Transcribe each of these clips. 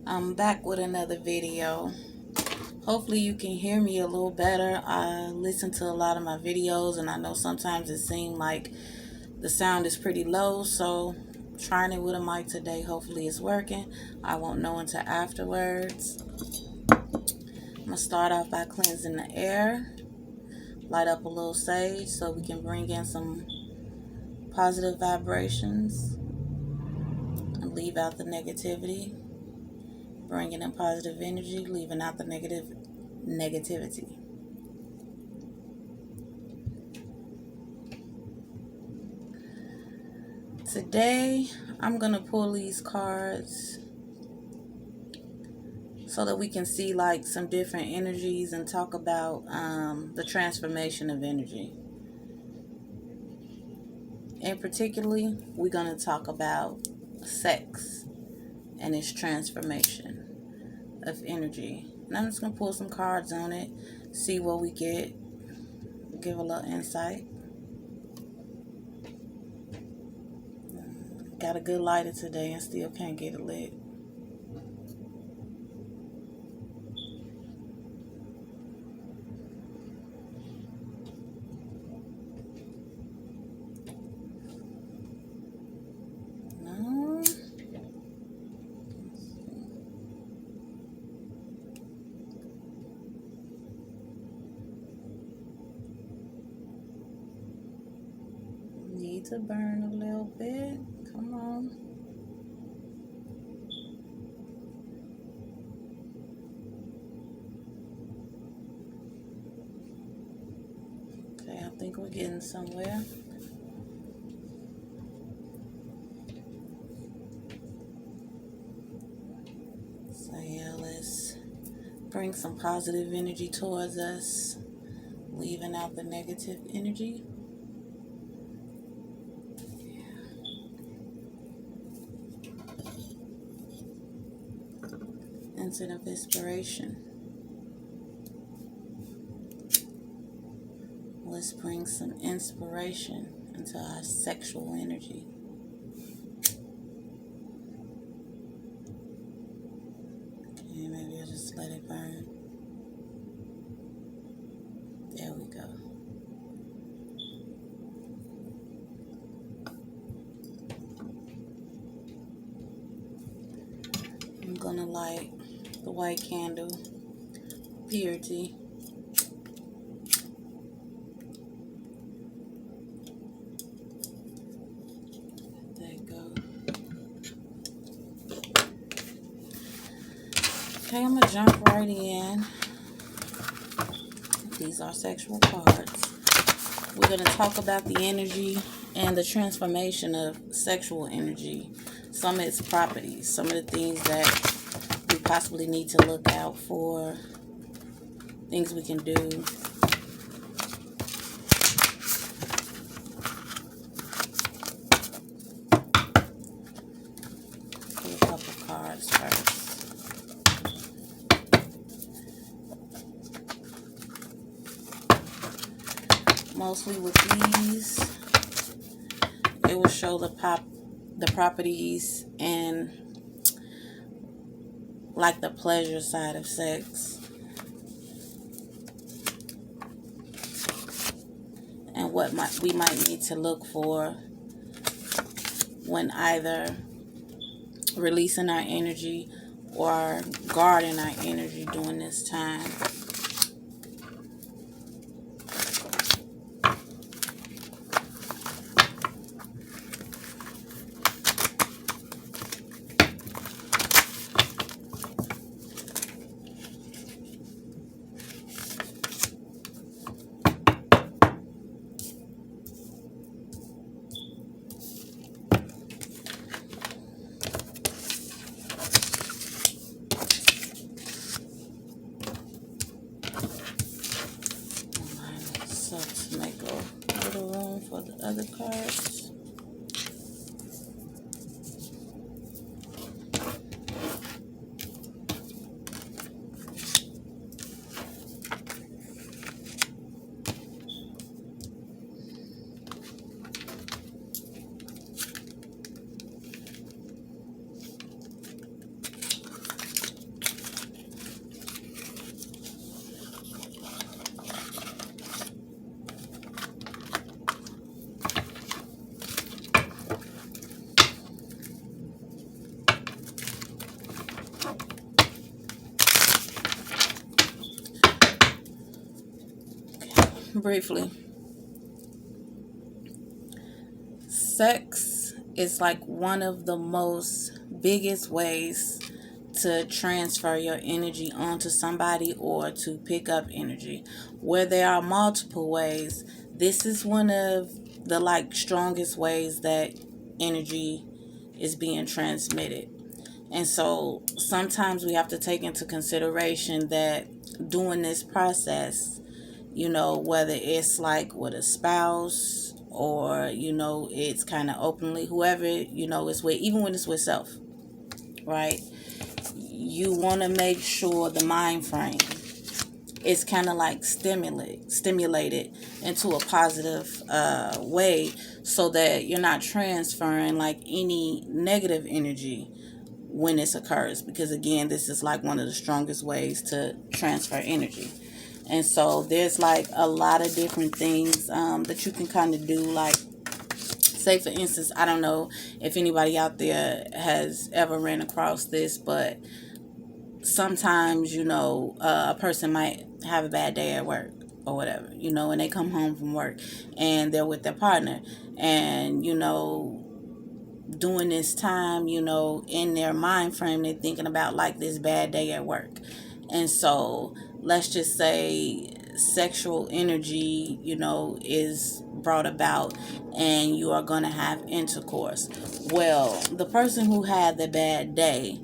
I'm back with another video. Hopefully you can hear me a little better. I listen to a lot of my videos and I know sometimes it seems like the sound is pretty low, so trying it with a mic today. Hopefully it's working. I won't know until afterwards. I'm gonna start off by cleansing the air. Light up a little sage so we can bring in some positive vibrations and leave out the negativity. Bringing in positive energy, leaving out the negativity. Today, I'm going to pull these cards so that we can see like some different energies and talk about the transformation of energy. And particularly, we're going to talk about sex and its transformation of energy. And I'm just going to pull some cards on it, see what we get, give a little insight. Got a good lighter today and still can't get it lit. No. Need to burn a little bit. Come on. Okay, I think we're getting somewhere. So yeah, let's bring some positive energy towards us, leaving out the negative energy. Instead of inspiration. Let's bring some inspiration into our sexual energy. Okay, maybe I'll just let it burn. There we go. I'm gonna light the white candle, purity. There you go. Okay, I'm gonna jump right in. These are sexual cards. We're gonna talk about the energy and the transformation of sexual energy, some of its properties, some of the things that we possibly need to look out for, things we can do. Pull a couple cards first. Mostly with these, it will show the properties and like the pleasure side of sex and what we might need to look for when either releasing our energy or guarding our energy during this time. briefly, sex is like one of the most biggest ways to transfer your energy onto somebody or to pick up energy. Where there are multiple ways, this is one of the like strongest ways that energy is being transmitted. And so sometimes we have to take into consideration that during this process, whether it's like with a spouse or, it's kind of openly, whoever, it's with, even when it's with self, right? You want to make sure the mind frame is kind of like stimulated into a positive way, so that you're not transferring like any negative energy when this occurs, because again, this is like one of the strongest ways to transfer energy. And so there's like a lot of different things that you can kind of do. Like, say for instance, I don't know if anybody out there has ever ran across this, but sometimes, a person might have a bad day at work or whatever, and they come home from work and they're with their partner, and, during this time, in their mind frame, they're thinking about like this bad day at work. And so let's just say sexual energy, is brought about and you are going to have intercourse. Well, the person who had the bad day,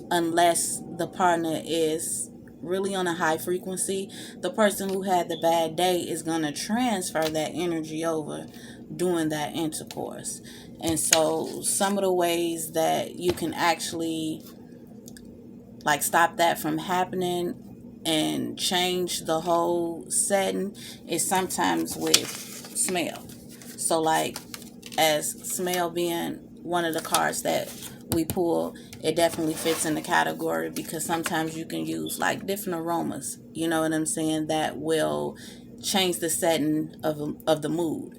unless the partner is really on a high frequency, the person who had the bad day is going to transfer that energy over during that intercourse. And so some of the ways that you can actually like stop that from happening and change the whole setting is sometimes with smell. So like, as smell being one of the cards that we pull, it definitely fits in the category, because sometimes you can use like different aromas, you know what I'm saying, that will change the setting of the mood.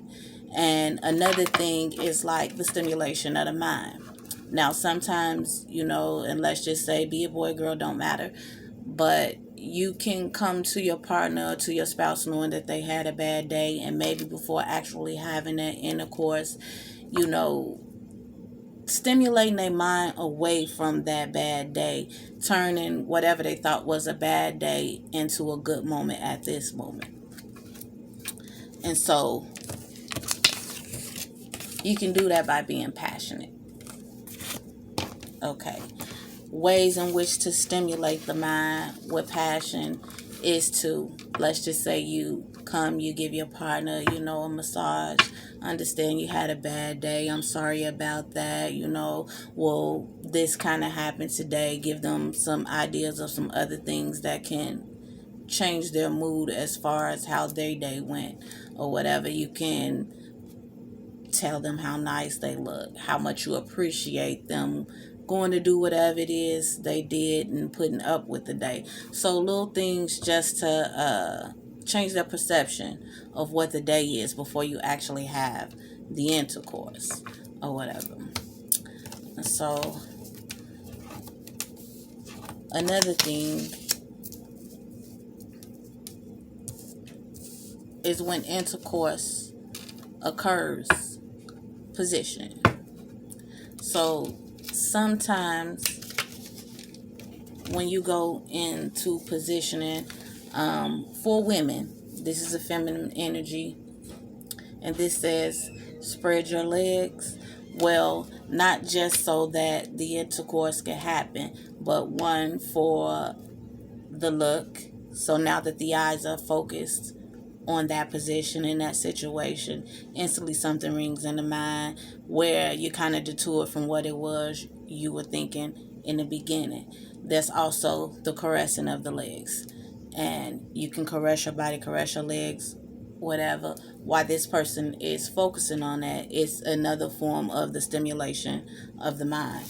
And another thing is like the stimulation of the mind. Now sometimes, and let's just say, be a boy, girl, don't matter, but you can come to your partner or to your spouse knowing that they had a bad day, and maybe before actually having that intercourse, stimulating their mind away from that bad day, turning whatever they thought was a bad day into a good moment at this moment. And so you can do that by being passionate. Okay. Ways in which to stimulate the mind with passion is to, let's just say you give your partner, a massage. Understand you had a bad day. I'm sorry about that. Well, this kind of happened today. Give them some ideas of some other things that can change their mood as far as how their day went or whatever. You can tell them how nice they look, how much you appreciate them going to do whatever it is they did and putting up with the day. So little things just to change their perception of what the day is before you actually have the intercourse or whatever. So another thing is when intercourse occurs, position. So sometimes when you go into positioning, for women, this is a feminine energy, and this says spread your legs. Well, not just so that the intercourse can happen, but one, for the look. So now that the eyes are focused on that position in that situation, instantly something rings in the mind where you kind of detour from what it was you were thinking in the beginning. There's also the caressing of the legs, and you can caress your body, caress your legs, whatever, while this person is focusing on that. It's another form of the stimulation of the mind.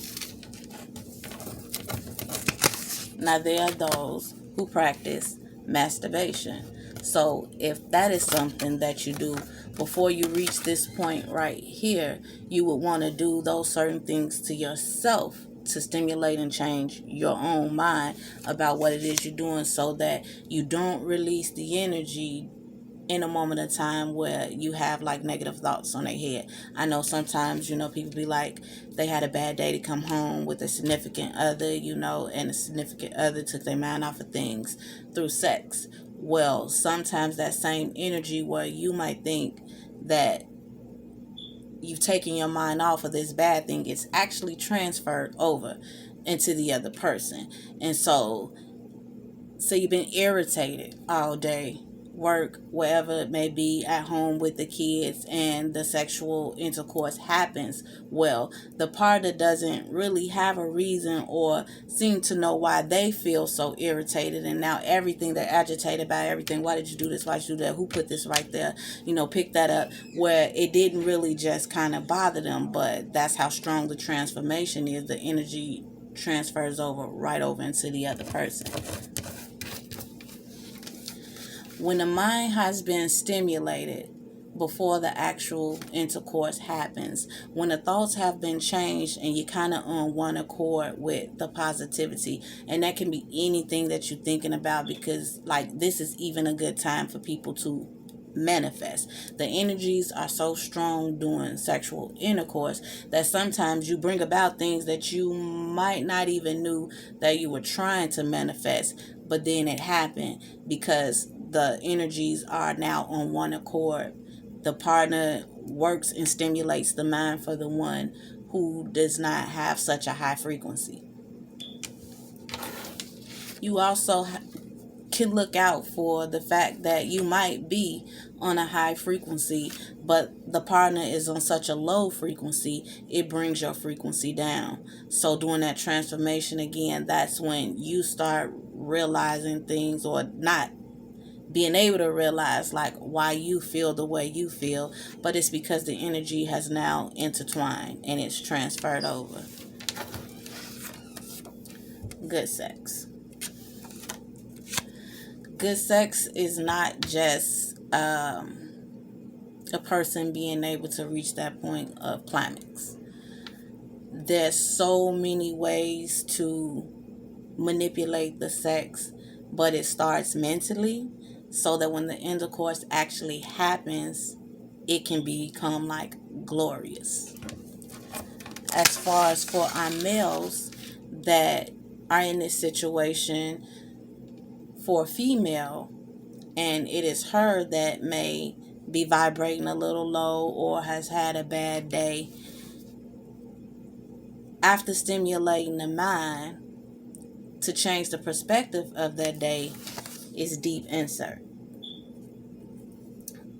Now there are those who practice masturbation. So if that is something that you do before you reach this point right here, you would want to do those certain things to yourself to stimulate and change your own mind about what it is you're doing, so that you don't release the energy in a moment of time where you have like negative thoughts on their head. I know sometimes, people be like, they had a bad day to come home with a significant other, and a significant other took their mind off of things through sex. Well, sometimes that same energy where you might think that you've taken your mind off of this bad thing, it's actually transferred over into the other person. And so you've been irritated all day, work, wherever it may be, at home with the kids, and the sexual intercourse happens. Well, the partner doesn't really have a reason or seem to know why they feel so irritated, and now everything, they're agitated by everything. Why did you do this? Why did you do that? Who put this right there? Pick that up, where it didn't really just kind of bother them, but that's how strong the transformation is. The energy transfers right over into the other person. When the mind has been stimulated before the actual intercourse happens, when the thoughts have been changed and you're kind of on one accord with the positivity, and that can be anything that you're thinking about, because like this is even a good time for people to manifest. The energies are so strong during sexual intercourse that sometimes you bring about things that you might not even knew that you were trying to manifest, but then it happened because the energies are now on one accord. The partner works and stimulates the mind for the one who does not have such a high frequency. You also can look out for the fact that you might be on a high frequency, but the partner is on such a low frequency, it brings your frequency down. So during that transformation again, that's when you start realizing things, or not being able to realize like why you feel the way you feel, but it's because the energy has now intertwined and it's transferred over. Good sex. Good sex is not just a person being able to reach that point of climax. There's so many ways to manipulate the sex, but it starts mentally, so that when the intercourse actually happens, it can become like glorious. As far as for our males that are in this situation, for a female, and it is her that may be vibrating a little low or has had a bad day, after stimulating the mind to change the perspective of that day, is deep insert.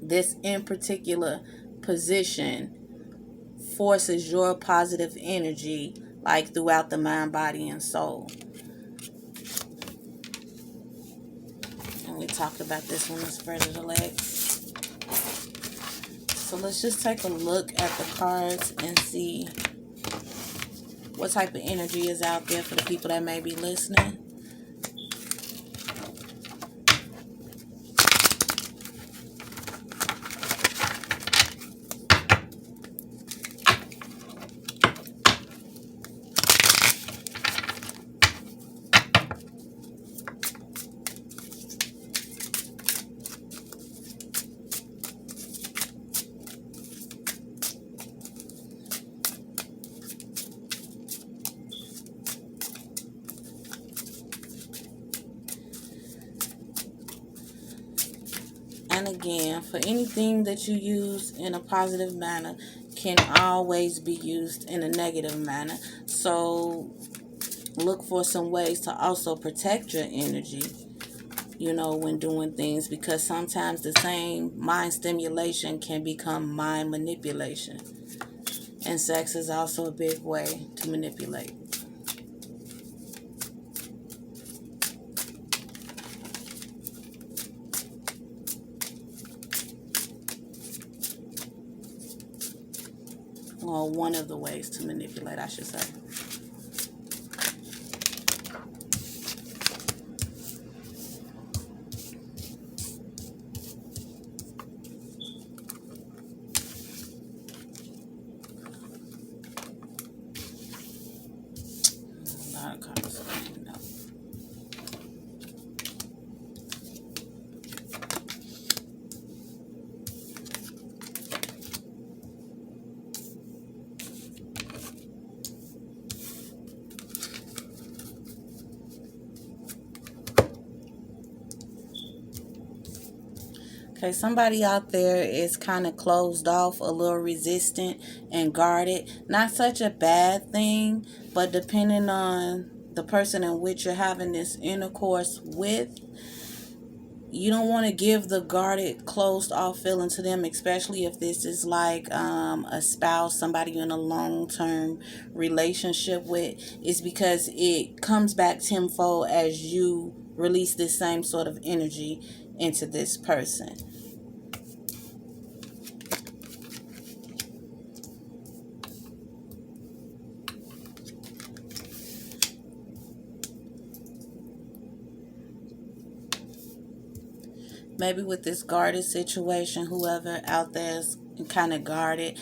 This in particular position forces your positive energy like throughout the mind, body, and soul. And we talked about this when we spread the legs. So let's just take a look at the cards and see what type of energy is out there for the people that may be listening. And again, for anything that you use in a positive manner can always be used in a negative manner. So look for some ways to also protect your energy, when doing things, because sometimes the same mind stimulation can become mind manipulation. And sex is also a big way to manipulate. Or one of the ways to manipulate, I should say. A lot of cards. No. Okay, somebody out there is kind of closed off, a little resistant and guarded. Not such a bad thing, but depending on the person in which you're having this intercourse with, you don't want to give the guarded, closed off feeling to them, especially if this is like a spouse, somebody you're in a long-term relationship with. It's because it comes back tenfold as you release this same sort of energy into this person. Maybe with this guarded situation, whoever out there is kind of guarded,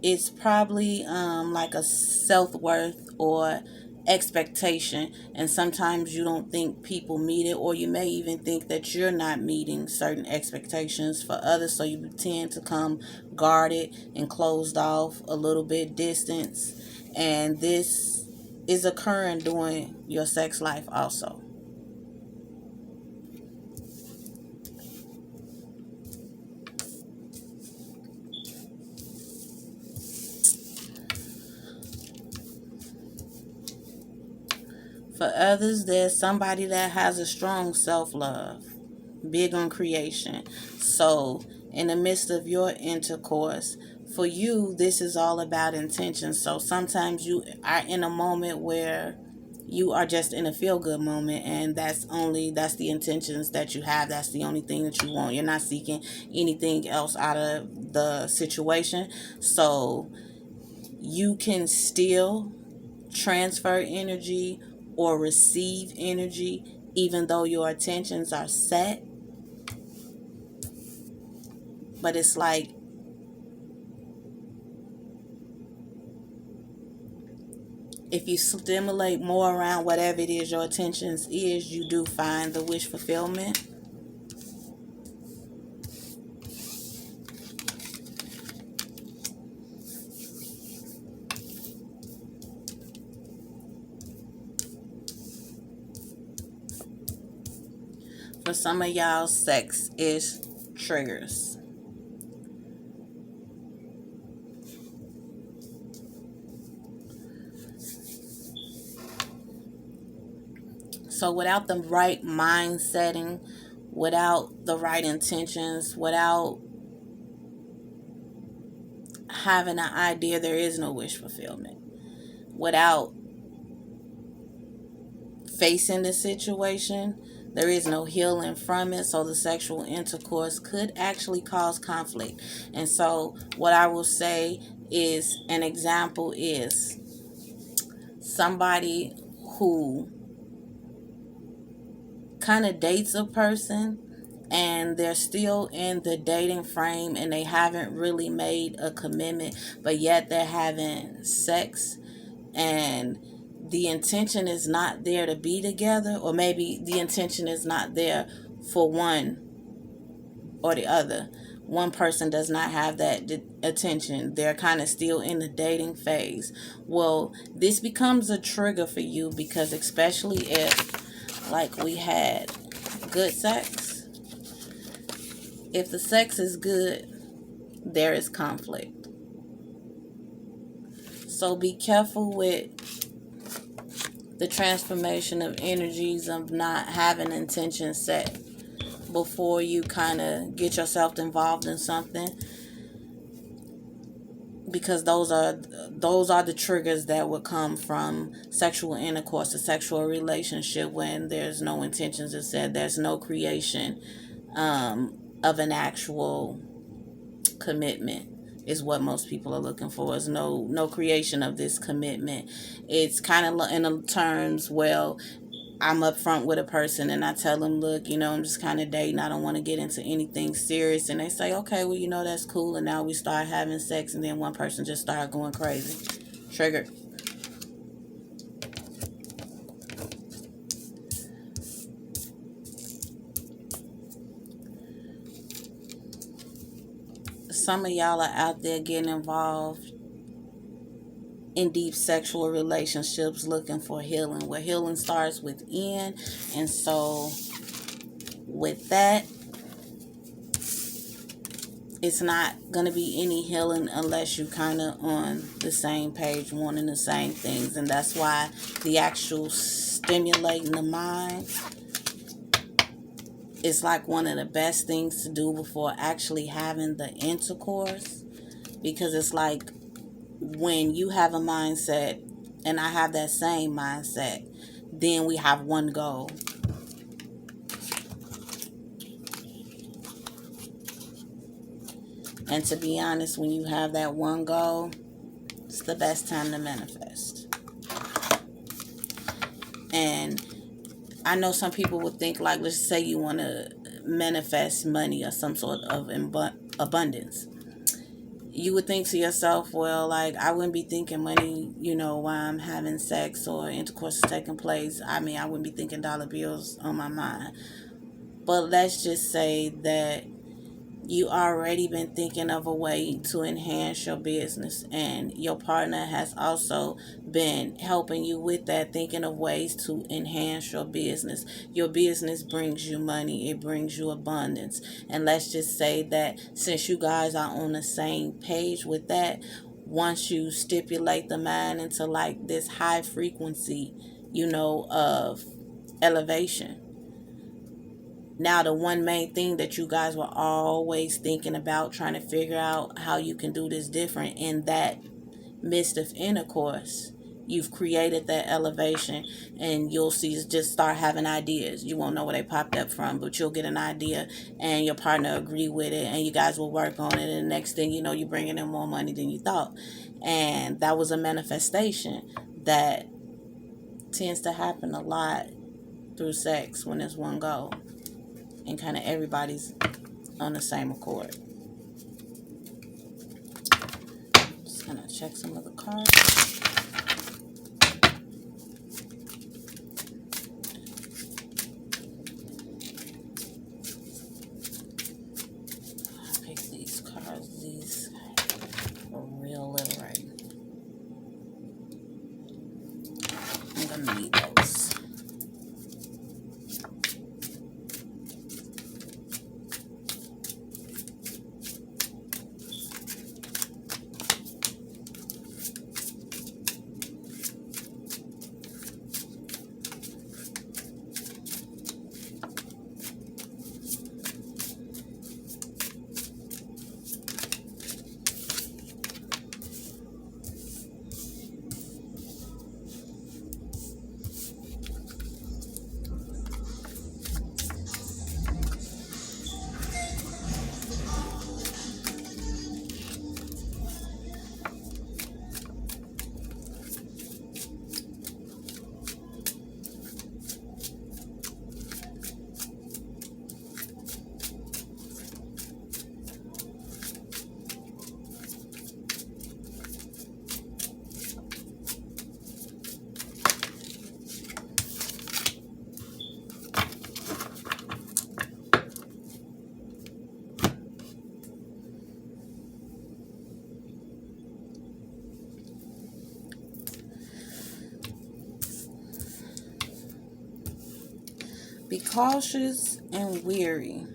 it's probably like a self-worth or expectation, and sometimes you don't think people meet it, or you may even think that you're not meeting certain expectations for others, so you tend to come guarded and closed off, a little bit distance, and this is occurring during your sex life also. For others, there's somebody that has a strong self-love, big on creation. So, in the midst of your intercourse, for you, this is all about intention. So, sometimes you are in a moment where you are just in a feel-good moment, and that's the intentions that you have. That's the only thing that you want. You're not seeking anything else out of the situation. So, you can still transfer energy or receive energy even though your intentions are set. But it's like if you stimulate more around whatever it is your intentions is, you do find the wish fulfillment. For some of y'all, sex is triggers. So without the right mind setting, without the right intentions, without having an idea, there is no wish fulfillment. Without facing the situation, there is no healing from it. So the sexual intercourse could actually cause conflict. And so what I will say is, an example is somebody who kind of dates a person and they're still in the dating frame and they haven't really made a commitment, but yet they're having sex, and the intention is not there to be together, or maybe the intention is not there for one or the other. One person does not have that attention. They're kind of still in the dating phase. Well, this becomes a trigger for you, because especially if, like, we had good sex, if the sex is good, there is conflict. So be careful with the transformation of energies, of not having intention set before you kind of get yourself involved in something, because those are the triggers that would come from sexual intercourse, a sexual relationship, when there's no intentions. It said there's no creation of an actual commitment is what most people are looking for, is no creation of this commitment. It's kind of in the terms, well, I'm upfront with a person and I tell them, look, I'm just kind of dating. I don't want to get into anything serious. And they say, okay, well, that's cool. And now we start having sex, and then one person just started going crazy. Triggered. Some of y'all are out there getting involved in deep sexual relationships looking for healing, where healing starts within. And so with that, it's not going to be any healing unless you kind of on the same page, wanting the same things. And that's why the actual stimulating the mind is like one of the best things to do before actually having the intercourse. Because it's like when you have a mindset and I have that same mindset, then we have one goal. And to be honest, when you have that one goal, it's the best time to manifest. And I know some people would think, like, let's say you want to manifest money or some sort of abundance. You would think to yourself, well, like, I wouldn't be thinking money, while I'm having sex or intercourse is taking place. I mean, I wouldn't be thinking dollar bills on my mind. But let's just say that you already been thinking of a way to enhance your business, and your partner has also been helping you with that, thinking of ways to enhance your business brings you money, it brings you abundance. And let's just say that since you guys are on the same page with that, once you stipulate the mind into like this high frequency, of elevation, now the one main thing that you guys were always thinking about, trying to figure out how you can do this different in that midst of intercourse, you've created that elevation. And you'll see, just start having ideas. You won't know where they popped up from, but you'll get an idea and your partner agree with it, and you guys will work on it, and the next thing you know, you're bringing in more money than you thought. And that was a manifestation that tends to happen a lot through sex when there's one goal and kind of everybody's on the same accord. Just gonna check some of the cards. I picked these cards. These are real little, right? I'm gonna need those. Be cautious and weary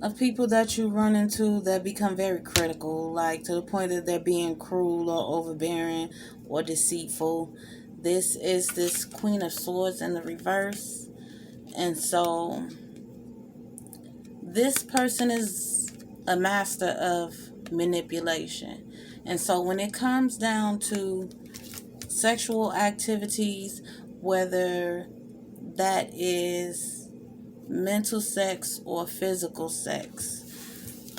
of people that you run into that become very critical, like to the point that they're being cruel or overbearing or deceitful. This is this Queen of Swords in the reverse. And so this person is a master of manipulation. And so when it comes down to sexual activities, whether that is mental sex or physical sex,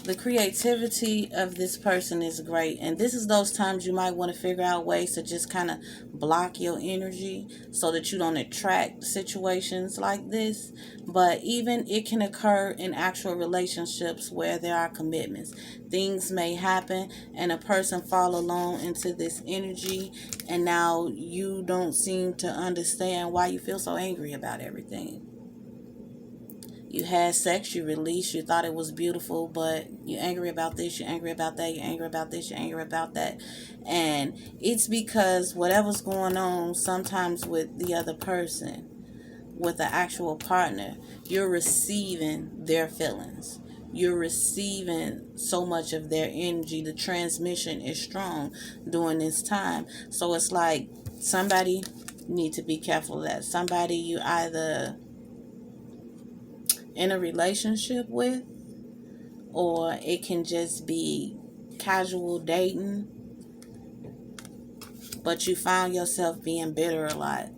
the creativity of this person is great. And this is those times you might want to figure out ways to just kind of block your energy so that you don't attract situations like this. But even it can occur in actual relationships where there are commitments. Things may happen and a person fall along into this energy, and now you don't seem to understand why you feel so angry about everything. You had sex, you released, you thought it was beautiful, but you're angry about this, you're angry about that, you're angry about this, you're angry about that. And it's because whatever's going on sometimes with the other person, with the actual partner, you're receiving their feelings. You're receiving so much of their energy. The transmission is strong during this time. So it's like somebody need to be careful of that. Somebody you either in a relationship with, or it can just be casual dating, but you found yourself being bitter a lot,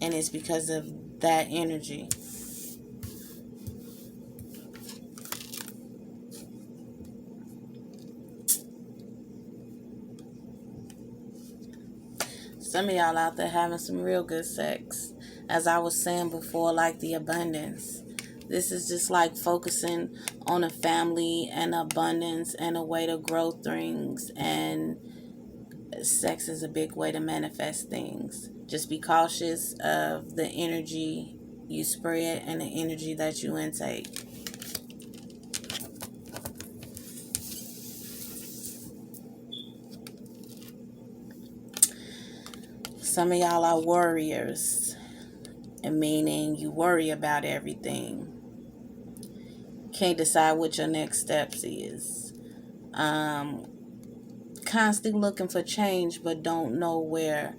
and it's because of that energy. Some of y'all out there having some real good sex. As I was saying before, like the abundance. This is just like focusing on a family and abundance and a way to grow things. And sex is a big way to manifest things. Just be cautious of the energy you spread and the energy that you intake. Some of y'all are warriors, and meaning you worry about everything. Can't decide what your next steps is. Constantly looking for change, but don't know where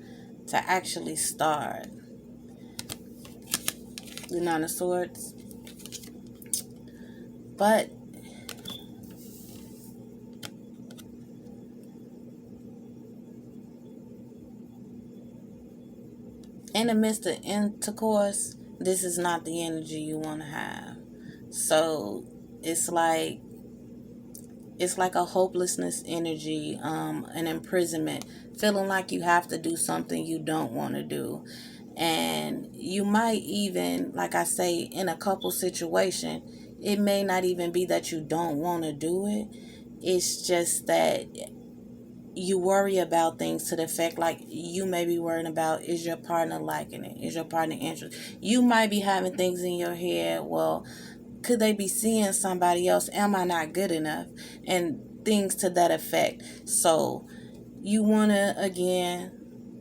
to actually start. The Nine of Swords. But in the midst of intercourse, this is not the energy you want to have. So it's like a hopelessness energy, an imprisonment, feeling like you have to do something you don't want to do. And you might even, like I say, in a couple situation, it may not even be that you don't want to do it. It's just that you worry about things to the effect, like you may be worrying about, is your partner liking it? Is your partner interested? You might be having things in your head, well, could they be seeing somebody else? Am I not good enough? And things to that effect. So you want to, again,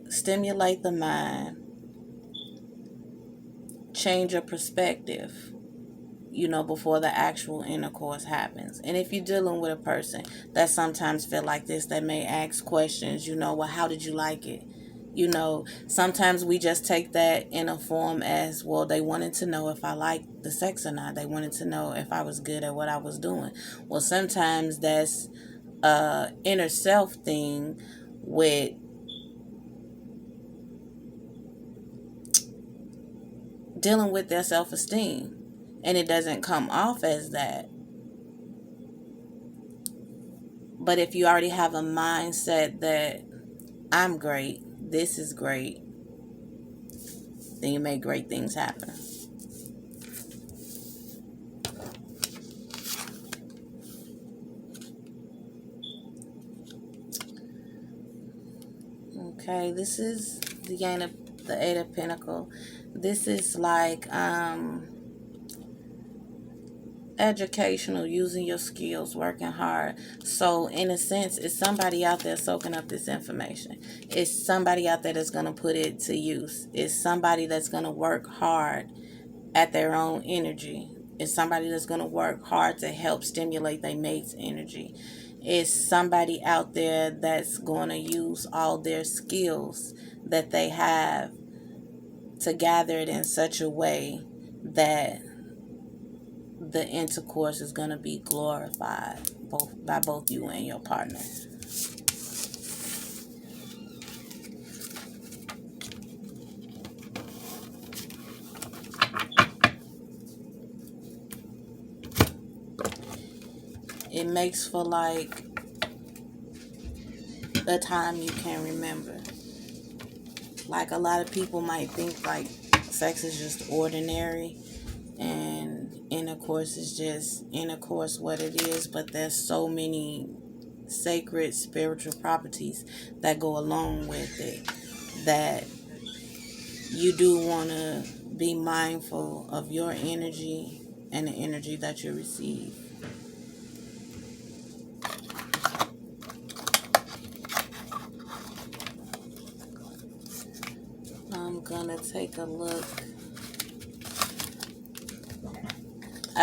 stimulate the mind, change your perspective, before the actual intercourse happens. And if you're dealing with a person that sometimes feel like this, that may ask questions, well, how did you like it? Sometimes we just take that in a form as, well, they wanted to know if I liked the sex or not. They wanted to know if I was good at what I was doing. Well, sometimes that's inner self thing with dealing with their self-esteem. And it doesn't come off as that. But if you already have a mindset that I'm great, this is great, then you make great things happen. Okay, this is the Eight of Pentacles. This is like educational, using your skills, working hard. So in a sense, it's somebody out there soaking up this information. It's somebody out there that's going to put it to use. It's somebody that's going to work hard at their own energy. It's somebody that's going to work hard to help stimulate their mate's energy. It's somebody out there that's going to use all their skills that they have to gather it in such a way that the intercourse is going to be glorified by both you and your partner. It makes for like a time you can remember. Like a lot of people might think like sex is just ordinary and intercourse is just intercourse, what it is, but there's so many sacred spiritual properties that go along with it that you do want to be mindful of your energy and the energy that you receive. I'm gonna take a look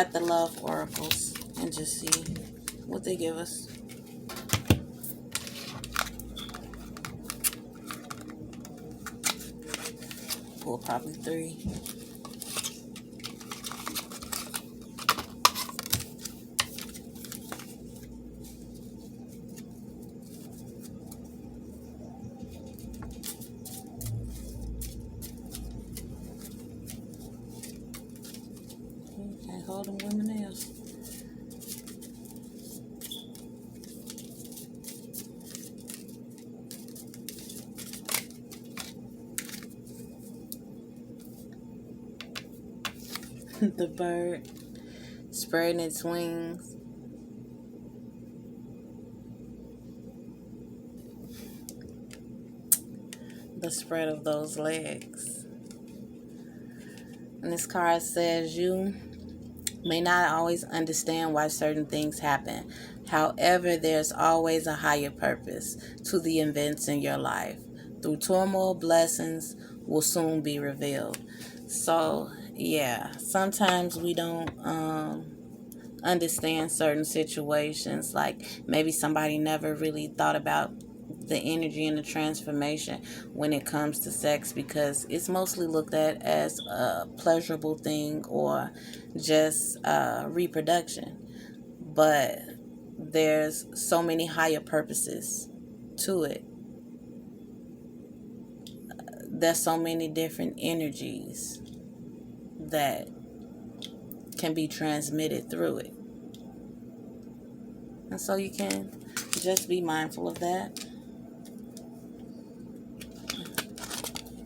at the Love Oracles and just see what they give us. Pull probably 3. Can't hold them women else. The bird spreading its wings. The spread of those legs. And this card says you may not always understand why certain things happen. However, there's always a higher purpose to the events in your life. Through turmoil, blessings will soon be revealed. So, yeah, sometimes we don't understand certain situations. Like maybe somebody never really thought about the energy and the transformation when it comes to sex, because it's mostly looked at as a pleasurable thing or just reproduction. But there's so many higher purposes to it. There's so many different energies that can be transmitted through it. And so you can just be mindful of that.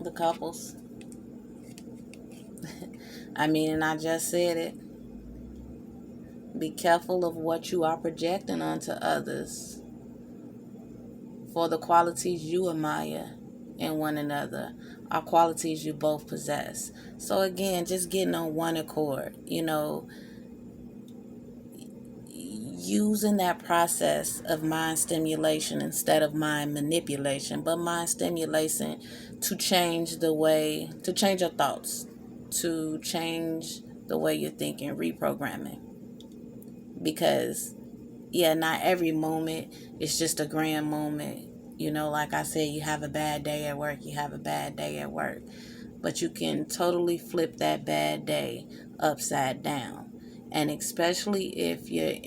The couples. I mean, and I just said it. Be careful of what you are projecting onto others. For the qualities you admire in one another are qualities you both possess. So again, just getting on one accord, using that process of mind stimulation instead of mind manipulation, but mind stimulation to change your thoughts, to change the way you're thinking, reprogramming. Because, yeah, not every moment is just a grand moment. Like I said, you have a bad day at work, But you can totally flip that bad day upside down. And especially if you're